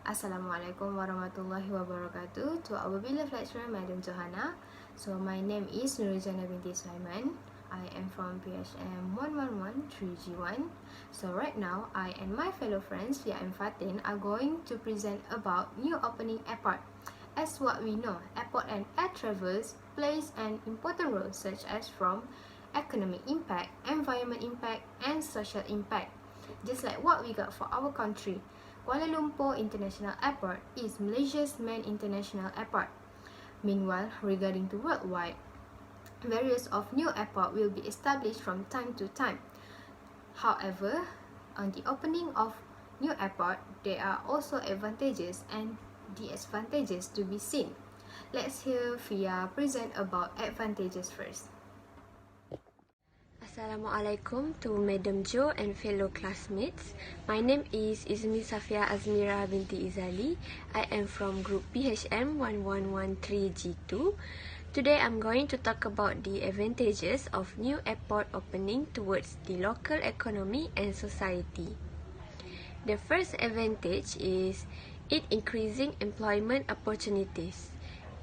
Assalamualaikum warahmatullahi wabarakatuh. To our beloved lecturer, Madam JANNAH. So my name is NURUL binti SULAIMAN. I am from PHM 1113G1. So right now, I and my fellow friends, Lia and FATIN, are going to present about new opening airport. As what we know, airport and air travels plays an important role, such as from economic impact, environment impact, and social impact. Just like what we got for our country, Kuala Lumpur International Airport is Malaysia's main international airport. Meanwhile, regarding to worldwide, various of new airport will be established from time to time. However, on the opening of new airport, there are also advantages and disadvantages to be seen. Let's hear Fia present about advantages first. Assalamualaikum to Madam Jo and fellow classmates. My name is IZZMI SAFFEYA AZMIRA binti IZZALEE. I am from group PHM 1113G2. Today I'm going to talk about the advantages of new airport opening towards the local economy and society. The first advantage is it increasing employment opportunities.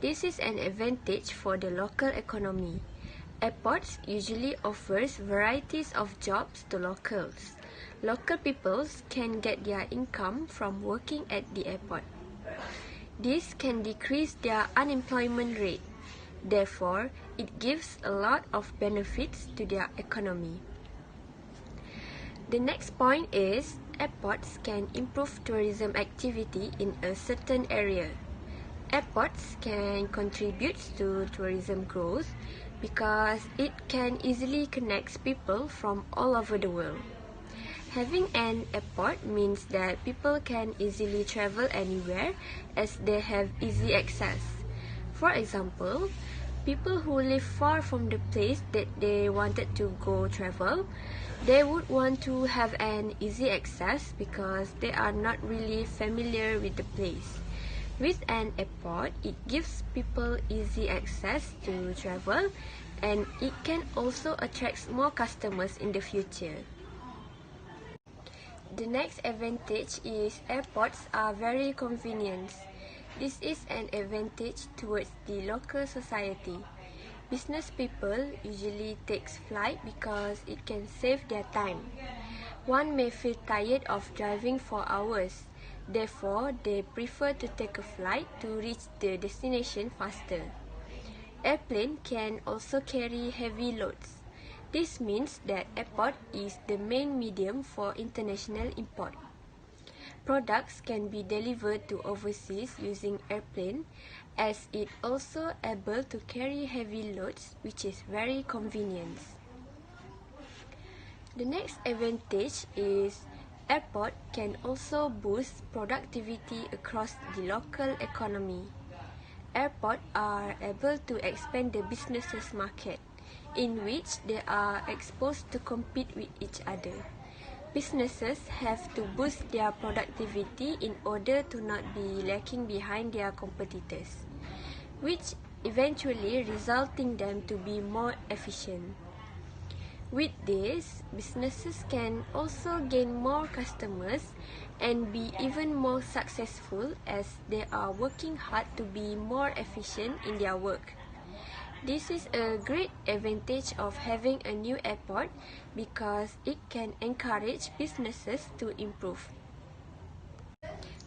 This is an advantage for the local economy. Airports usually offers varieties of jobs to locals. Local peoples can get their income from working at the airport. This can decrease their unemployment rate. Therefore, it gives a lot of benefits to their economy. The next point is airports can improve tourism activity in a certain area. Airports can contribute to tourism growth because it can easily connect people from all over the world. Having an airport means that people can easily travel anywhere as they have easy access. For example, people who live far from the place that they wanted to go travel, they would want to have an easy access because they are not really familiar with the place. With an airport, it gives people easy access to travel and it can also attract more customers in the future. The next advantage is airports are very convenient. This is an advantage towards the local society. Business people usually take flight because it can save their time. One may feel tired of driving for hours. Therefore, they prefer to take a flight to reach the destination faster. Airplane can also carry heavy loads. This means that airport is the main medium for international import. Products can be delivered to overseas using airplane as it also able to carry heavy loads, which is very convenient. The next advantage is airport can also boost productivity across the local economy. Airports are able to expand the businesses market, in which they are exposed to compete with each other. Businesses have to boost their productivity in order to not be lacking behind their competitors, which eventually resulting them to be more efficient. With this, businesses can also gain more customers and be even more successful as they are working hard to be more efficient in their work. This is a great advantage of having a new airport because it can encourage businesses to improve.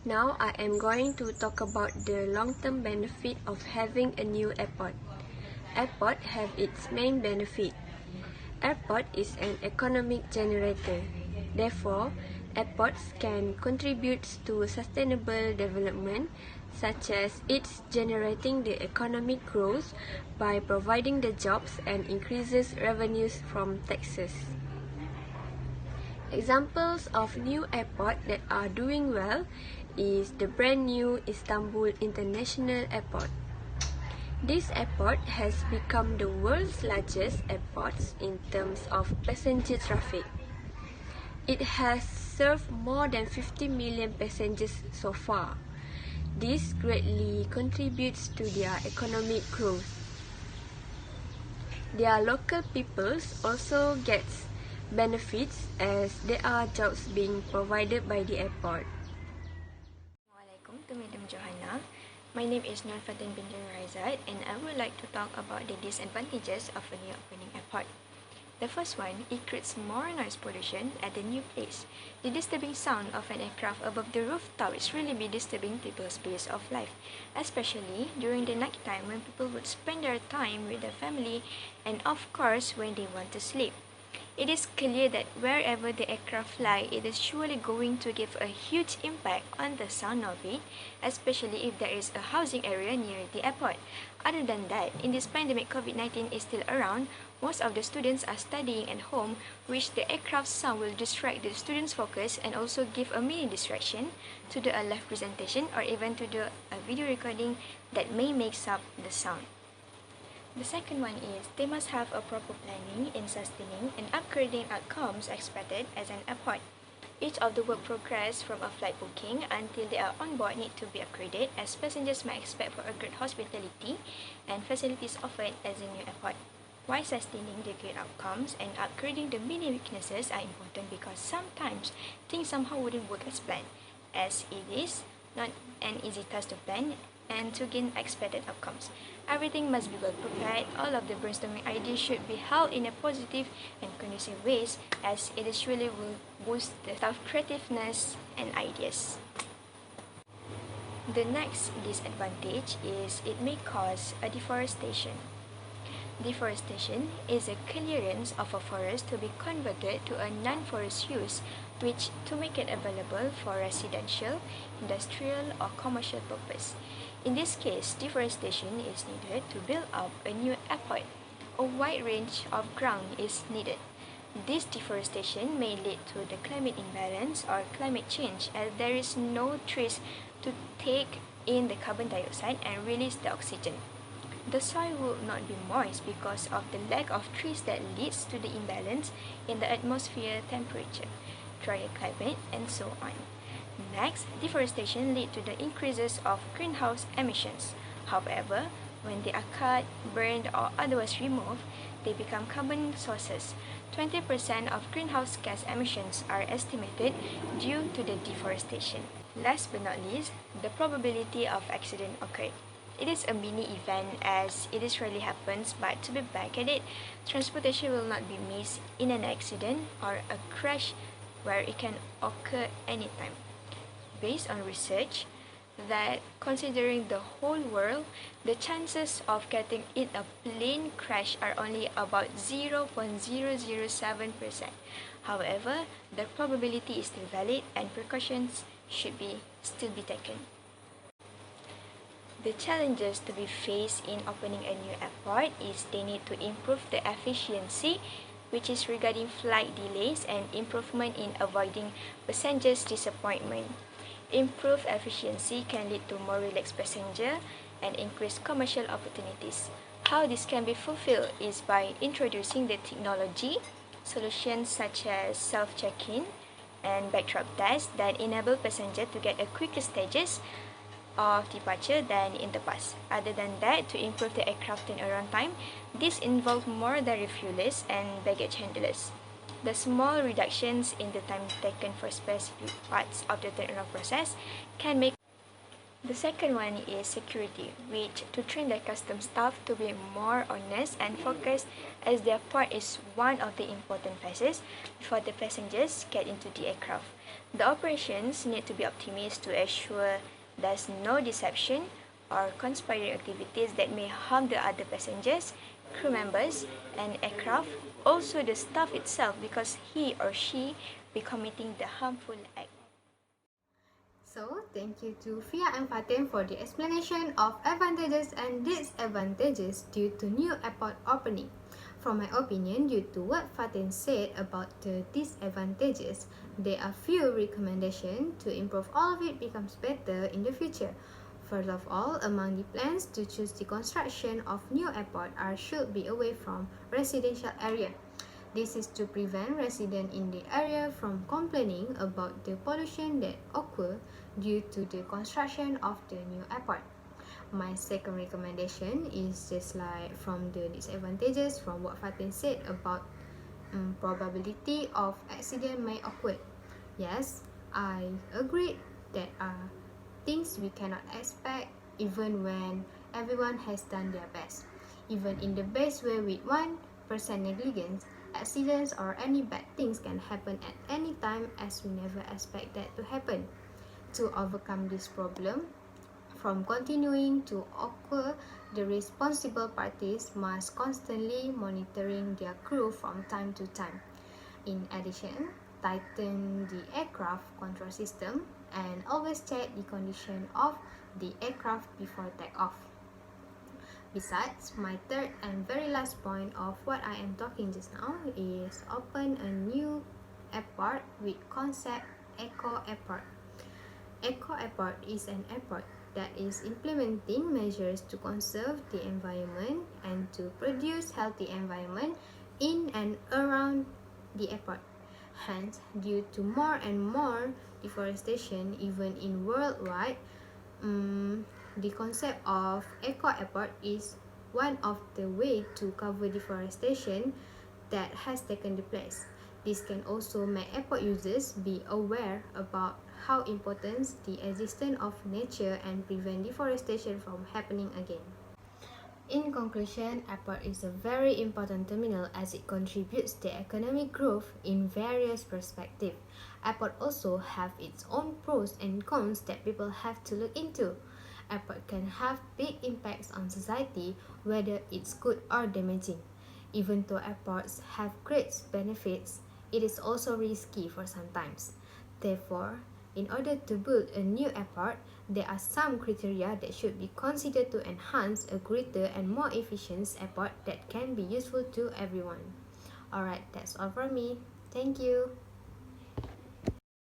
Now I am going to talk about the long-term benefit of having a new airport. Airport have its main benefit. Airport is an economic generator. Therefore, airports can contribute to sustainable development, such as it's generating the economic growth by providing the jobs and increases revenues from taxes. Examples of new airport that are doing well is the brand new Istanbul International Airport. This airport has become the world's largest airport in terms of passenger traffic. It has served more than 50 million passengers so far. This greatly contributes to their economic growth. Their local peoples also get benefits as there are jobs being provided by the airport. My name is FATIN binti ROHAIZAT, and I would like to talk about the disadvantages of a new opening airport. The first one, it creates more noise pollution at the new place. The disturbing sound of an aircraft above the rooftop is really be disturbing people's pace of life, especially during the night time when people would spend their time with their family and of course when they want to sleep. It is clear that wherever the aircraft fly, it is surely going to give a huge impact on the sound of it, especially if there is a housing area near the airport. Other than that, in this pandemic, COVID-19 is still around, most of the students are studying at home, which the aircraft sound will distract the students' focus and also give a mini distraction to the live presentation or even to the video recording that may mix up the sound. The second one is they must have a proper planning in sustaining and upgrading outcomes expected as an airport. Each of the work progress from a flight booking until they are on board need to be upgraded as passengers may expect for a great hospitality and facilities offered as a new airport. Why sustaining the great outcomes and upgrading the many weaknesses are important because sometimes things somehow wouldn't work as planned, as it is not an easy task to plan and to gain expected outcomes. Everything must be well prepared. All of the brainstorming ideas should be held in a positive and conducive ways as it is really will boost the staff creativeness and ideas. The next disadvantage is it may cause a deforestation. Deforestation is a clearance of a forest to be converted to a non-forest use, which to make it available for residential, industrial, or commercial purpose. In this case, deforestation is needed to build up a new airport. A wide range of ground is needed. This deforestation may lead to the climate imbalance or climate change as there is no trees to take in the carbon dioxide and release the oxygen. The soil will not be moist because of the lack of trees that leads to the imbalance in the atmosphere temperature, drier climate, and so on. Next, deforestation leads to the increases of greenhouse emissions. However, when they are cut, burned, or otherwise removed, they become carbon sources. 20% of greenhouse gas emissions are estimated due to the deforestation. Last but not least, the probability of accident occurred. It is a mini event as it is rarely happens, but to be back at it, transportation will not be missed in an accident or a crash where it can occur anytime. Based on research, that considering the whole world, the chances of getting in a plane crash are only about 0.007%. However, the probability is still valid and precautions should still be taken. The challenges to be faced in opening a new airport is they need to improve the efficiency, which is regarding flight delays and improvement in avoiding passengers' disappointment. Improved efficiency can lead to more relaxed passenger and increased commercial opportunities. How this can be fulfilled is by introducing the technology, solutions such as self-check-in and backdrop tests that enable passengers to get a quicker stages of departure than in the past. Other than that, to improve the aircraft turnaround time, this involves more than refuelers and baggage handlers. The small reductions in the time taken for specific parts of the turnaround process can make. The second one is security, which to train the customs staff to be more honest and focused as their part is one of the important phases before the passengers get into the aircraft. The operations need to be optimized to ensure there's no deception or conspiring activities that may harm the other passengers, crew members, and aircraft, also the staff itself because he or she be committing the harmful act. So, thank you to Fia and Fatin for the explanation of advantages and disadvantages due to new airport opening. From my opinion, due to what Fatin said about the disadvantages, there are few recommendations to improve all of it becomes better in the future. First of all, among the plans to choose the construction of new airport should be away from residential area. This is to prevent residents in the area from complaining about the pollution that occur due to the construction of the new airport. My second recommendation is just like from the disadvantages from what Fatin said about probability of accident may occur. Yes, I agree that things we cannot expect even when everyone has done their best. Even in the best way with 1% negligence, accidents or any bad things can happen at any time as we never expect that to happen. To overcome this problem, from continuing to occur, the responsible parties must constantly monitoring their crew from time to time. In addition, tighten the aircraft control system and always check the condition of the aircraft before takeoff. Besides, my third and very last point of what I am talking just now is open a new airport with concept Eco Airport. Eco Airport is an airport that is implementing measures to conserve the environment and to produce healthy environment in and around the airport. Hence, due to more and more deforestation even in worldwide, the concept of Eco Airport is one of the way to cover deforestation that has taken the place. This can also make airport users be aware about how important the existence of nature and prevent deforestation from happening again. In conclusion, airport is a very important terminal as it contributes to economic growth in various perspectives. Airport also have its own pros and cons that people have to look into. Airport can have big impacts on society, whether it's good or damaging. Even though airports have great benefits, it is also risky for sometimes. Therefore, in order to build a new airport, there are some criteria that should be considered to enhance a greater and more efficient airport that can be useful to everyone. Alright, that's all from me. Thank you.